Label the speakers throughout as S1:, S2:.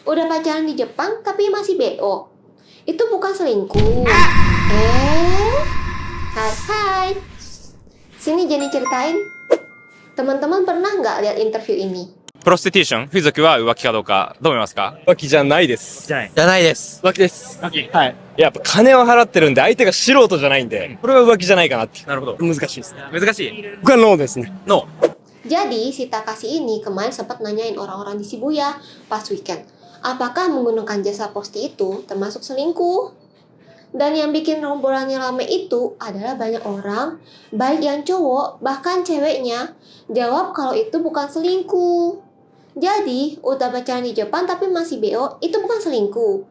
S1: Udah pacaran di Jepang tapi masih BO. Itu bukan selingkuh. Hai hai. Sini Jenny ceritain. Teman-teman pernah nggak lihat interview ini?
S2: プロスティテューション、風俗は浮気かどうか、どう思いますか？
S3: 浮気じゃないです。
S4: じゃない。
S3: じゃないです。浮気です。
S4: 浮気。
S3: はい。やっぱ金を払ってるんで相手が素人じゃないんで、これは浮気じゃないかなって。
S2: なるほど。
S3: 難しいですね。
S2: 難しい。
S3: 僕はノーですね。
S2: ノー。
S1: Jadi si Takashi ini kemarin sempat nanyain orang-orang di Shibuya pas weekend, apakah menggunakan jasa Posti itu termasuk selingkuh? Dan yang bikin rombolannya rame itu adalah banyak orang, baik yang cowok bahkan ceweknya, jawab kalau itu bukan selingkuh. Jadi, udah pacaran di Jepang tapi masih BO, itu bukan selingkuh.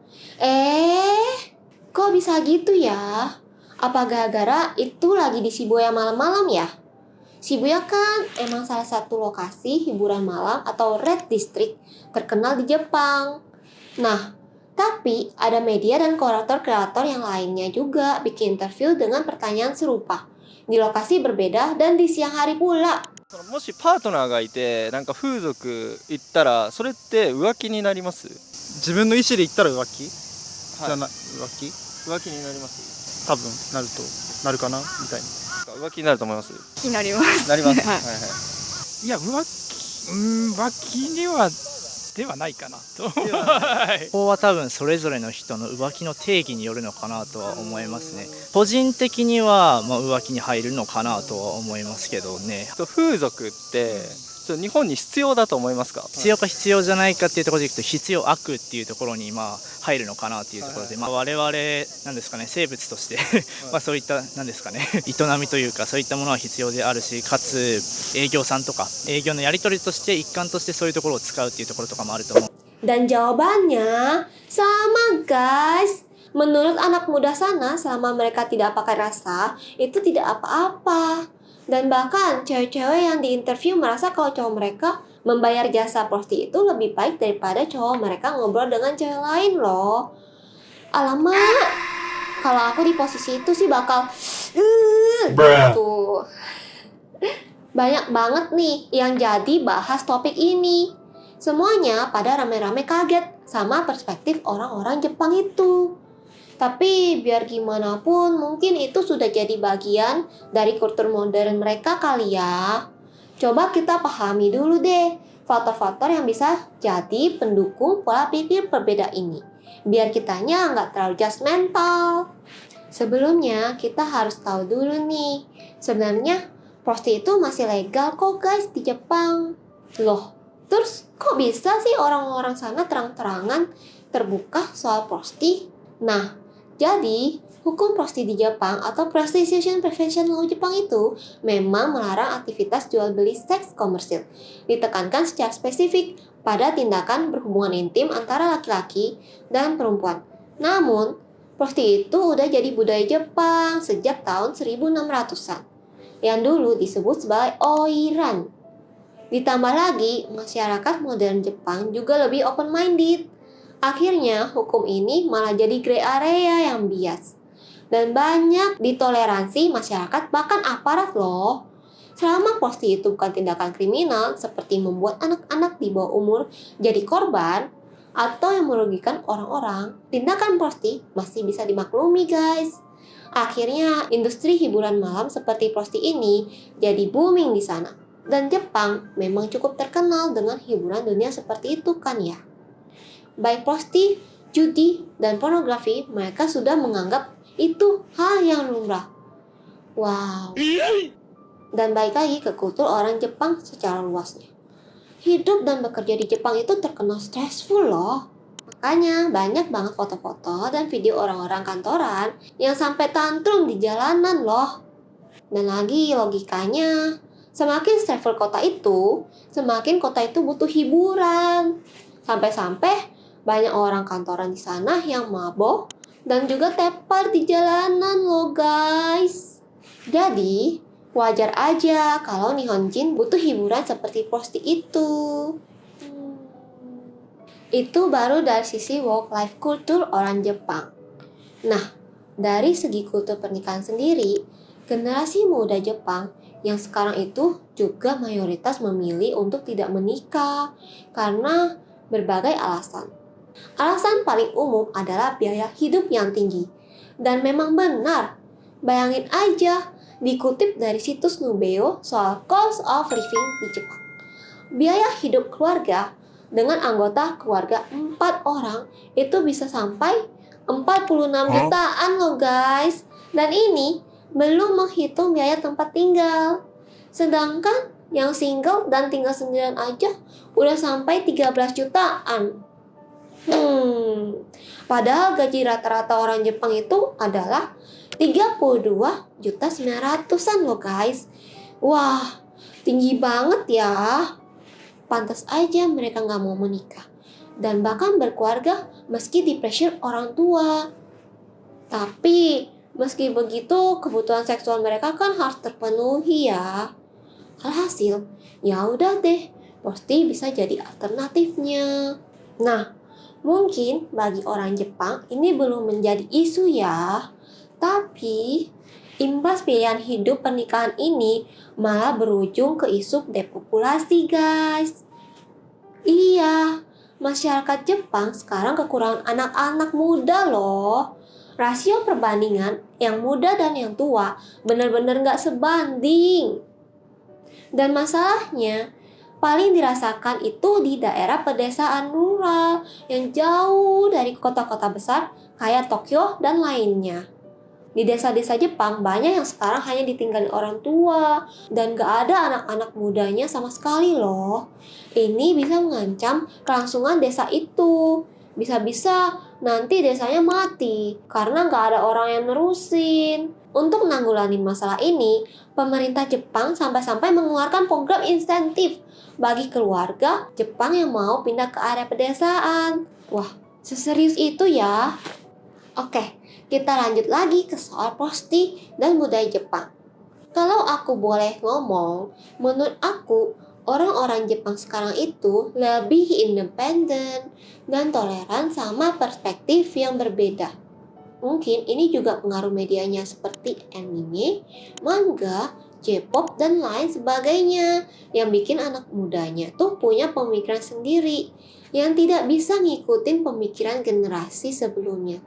S1: Kok bisa gitu ya? Apa gara-gara itu lagi di Shibuya malam-malam ya? Shibuya kan emang salah satu lokasi hiburan malam atau Red District terkenal di Jepang. Nah, tapi ada media dan kreator-kreator yang lainnya juga bikin interview dengan pertanyaan serupa di lokasi berbeda dan di siang hari pula.
S5: もしパートナーがいてなんか風俗行ったらそれって浮気になります？
S6: 自分の意思で言ったら浮気、
S5: はい、
S6: じゃな浮気
S5: 浮気になります？
S6: 多分なるかなみたいな。
S5: 浮気になると思います？
S7: 気になります。
S5: なります。
S4: いや、浮気にはではないかなと。
S8: ここは多分それぞれの人の浮気の定義によるのかなとは思いますね。個人的には浮気に入るのかなとは思いますけどね。
S5: 風俗って日本に必要だと思いますか？
S8: 必要か必要じゃないかっていうところでいくと必要悪っていうところに入るのかなっていうところで、我々なんですかね、生物としてそういったなんですかね、営みというかそういったものは必要であるし、かつ営業さんとか営業のやり取りとして一環としてそういうところを使うっていうところとかもあると思う。
S1: Dan jawabannya sama guys. Menurut anak muda sana, selama mereka tidak pakai rasa, itu tidak apa-apa. Dan bahkan cewek-cewek yang diinterview merasa kalau cowok mereka membayar jasa prosti itu lebih baik daripada cowok mereka ngobrol dengan cewek lain loh. Alamak, kalau aku di posisi itu sih bakal gitu. Banyak banget nih yang jadi bahas topik ini. Semuanya pada rame-rame kaget sama perspektif orang-orang Jepang itu. Tapi biar gimana pun mungkin itu sudah jadi bagian dari kultur modern mereka kali ya. Coba kita pahami dulu deh faktor-faktor yang bisa jadi pendukung pola pikir berbeda ini. Biar kitanya nggak terlalu judgmental. Sebelumnya kita harus tahu dulu nih, sebenarnya prosti itu masih legal kok guys di Jepang. Loh, terus kok bisa sih orang-orang sana terang-terangan terbuka soal prosti? Nah, jadi, hukum prosti di Jepang atau Prostitution Prevention Law Jepang itu memang melarang aktivitas jual beli seks komersil. Ditekankan secara spesifik pada tindakan berhubungan intim antara laki-laki dan perempuan. Namun, prosti itu udah jadi budaya Jepang sejak tahun 1600-an, yang dulu disebut sebagai oiran. Ditambah lagi, masyarakat modern Jepang juga lebih open-minded. Akhirnya, hukum ini malah jadi gray area yang bias. Dan banyak ditoleransi masyarakat bahkan aparat loh. Selama prosti itu bukan tindakan kriminal seperti membuat anak-anak di bawah umur jadi korban atau yang merugikan orang-orang, tindakan prosti masih bisa dimaklumi guys. Akhirnya, industri hiburan malam seperti prosti ini jadi booming di sana. Dan Jepang memang cukup terkenal dengan hiburan dunia seperti itu kan ya. Baik prosti, judi, dan pornografi, mereka sudah menganggap itu hal yang lumrah. Wow. Dan balik lagi ke kultur orang Jepang secara luasnya. Hidup dan bekerja di Jepang itu terkenal stressful loh. Makanya banyak banget foto-foto dan video orang-orang kantoran yang sampai tantrum di jalanan loh. Dan lagi logikanya, semakin stressful kota itu, semakin kota itu butuh hiburan. Sampai-sampai banyak orang kantoran di sana yang mabok dan juga tepar di jalanan loh guys. Jadi, wajar aja kalau Nihonjin butuh hiburan seperti prosti itu. Itu baru dari sisi work-life culture orang Jepang. Nah, dari segi kultur pernikahan sendiri, generasi muda Jepang yang sekarang itu juga mayoritas memilih untuk tidak menikah karena berbagai alasan. Alasan paling umum adalah biaya hidup yang tinggi. Dan memang benar. Bayangin aja, dikutip dari situs Nubeo soal cost of living di Jepang. Biaya hidup keluarga dengan anggota keluarga 4 orang itu bisa sampai 46 jutaan loh guys. Dan ini belum menghitung biaya tempat tinggal. Sedangkan yang single dan tinggal sendirian aja udah sampai 13 jutaan. Padahal gaji rata-rata orang Jepang itu adalah 32.900.000-an loh guys. Wah, tinggi banget ya. Pantas aja mereka nggak mau menikah. Dan bahkan berkeluarga meski di pressure orang tua. Tapi, meski begitu kebutuhan seksual mereka kan harus terpenuhi ya. Alhasil, ya udah deh, pasti bisa jadi alternatifnya. Nah, mungkin bagi orang Jepang ini belum menjadi isu ya. Tapi, imbas pilihan hidup pernikahan ini malah berujung ke isu depopulasi guys. Iya, masyarakat Jepang sekarang kekurangan anak-anak muda loh. Rasio perbandingan yang muda dan yang tua benar-benar gak sebanding. Dan masalahnya, paling dirasakan itu di daerah pedesaan rural yang jauh dari kota-kota besar kayak Tokyo dan lainnya. Di desa-desa Jepang banyak yang sekarang hanya ditinggali orang tua dan gak ada anak-anak mudanya sama sekali loh. Ini bisa mengancam kelangsungan desa itu. Bisa-bisa nanti desanya mati karena gak ada orang yang nerusin. Untuk menanggulangi masalah ini, pemerintah Jepang sampai-sampai mengeluarkan program insentif bagi keluarga Jepang yang mau pindah ke area pedesaan. Wah, seserius itu ya. Oke, kita lanjut lagi ke soal prosti dan budaya Jepang. Kalau aku boleh ngomong, menurut aku, orang-orang Jepang sekarang itu lebih independen dan toleran sama perspektif yang berbeda. Mungkin ini juga pengaruh medianya seperti anime, manga, J-pop, dan lain sebagainya yang bikin anak mudanya tuh punya pemikiran sendiri yang tidak bisa ngikutin pemikiran generasi sebelumnya.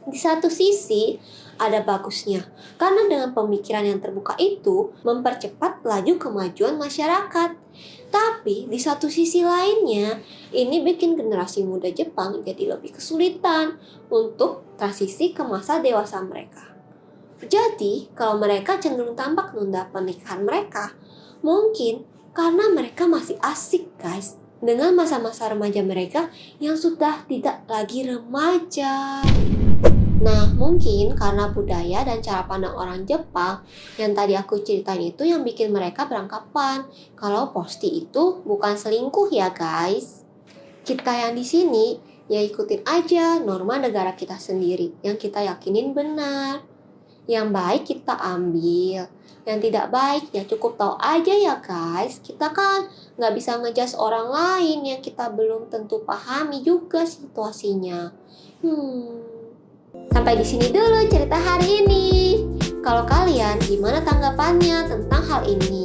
S1: Di satu sisi, ada bagusnya, karena dengan pemikiran yang terbuka itu mempercepat laju kemajuan masyarakat. Tapi di satu sisi lainnya, ini bikin generasi muda Jepang jadi lebih kesulitan untuk transisi ke masa dewasa mereka. Jadi, kalau mereka cenderung tampak nunda pernikahan mereka, mungkin karena mereka masih asik guys dengan masa-masa remaja mereka yang sudah tidak lagi remaja. Nah, mungkin karena budaya dan cara pandang orang Jepang yang tadi aku ceritain itu yang bikin mereka beranggapan kalau posti itu bukan selingkuh ya guys. Kita yang di sini ya ikutin aja norma negara kita sendiri yang kita yakinin benar. Yang baik kita ambil, yang tidak baik ya cukup tahu aja ya guys. Kita kan nggak bisa ngejudge orang lain yang kita belum tentu pahami juga situasinya. Sampai di sini dulu cerita hari ini. Kalau kalian gimana tanggapannya tentang hal ini?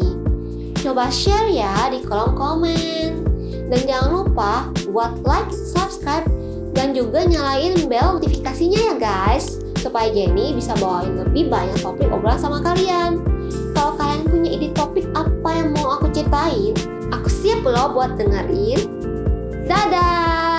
S1: Coba share ya di kolom komen. Dan jangan lupa buat like, subscribe, dan juga nyalain bel notifikasinya ya guys, supaya Jenny bisa bawain lebih banyak topik obrolan sama kalian. Kalau kalian punya ide topik apa yang mau aku ceritain, aku siap loh buat dengerin. Dadah!